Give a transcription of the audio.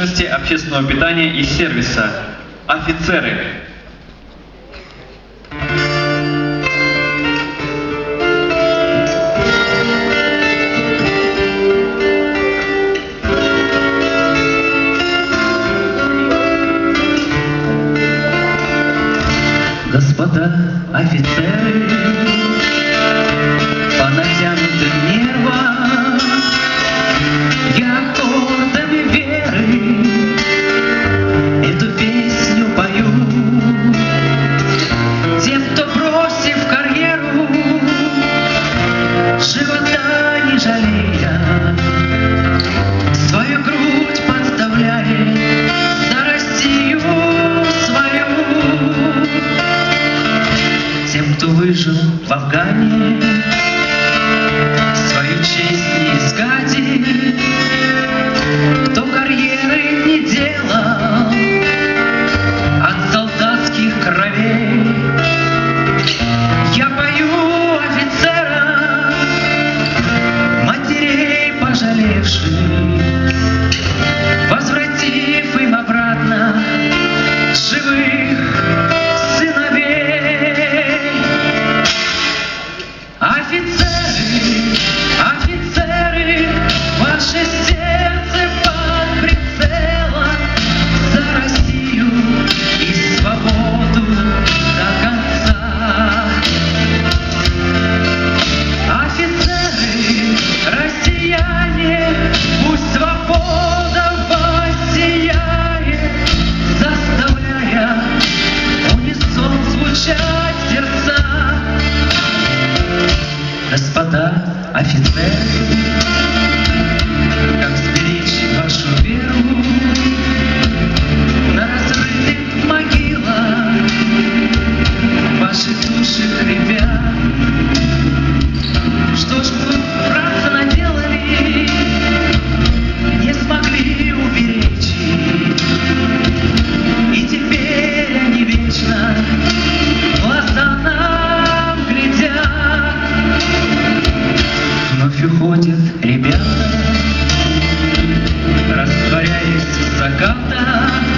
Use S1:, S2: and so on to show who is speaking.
S1: промышленности, общественного питания и сервиса. Офицеры.
S2: Господа офицеры, по натянутым нервам я аккордами веры эту песню пою. Тем, кто бросив карьеру, живота не жалея, свою грудь подставляет за Россию свою. Тем, кто выжил в Афгане, свою честь не изгадит, кто карьеры не делал от солдатских кровей. Я пою офицерам, матерей пожалевших, возвратив им обратно живых сыновей. Офицеры, офицеры, ваше сердце под прицелом за Россию и свободу до конца. Офицеры, россияне, пусть свобода воссияет, заставляя унисон звучать сердца. Господа офицеры, как сберечь вашу веру на разрытых могилах, ваши души хрипят. Что ж вы, братцы, наделали, не смогли уберечь их, и теперь они вечно в глаза нам глядят. Вновь уходят ребята, растворяясь в закатах.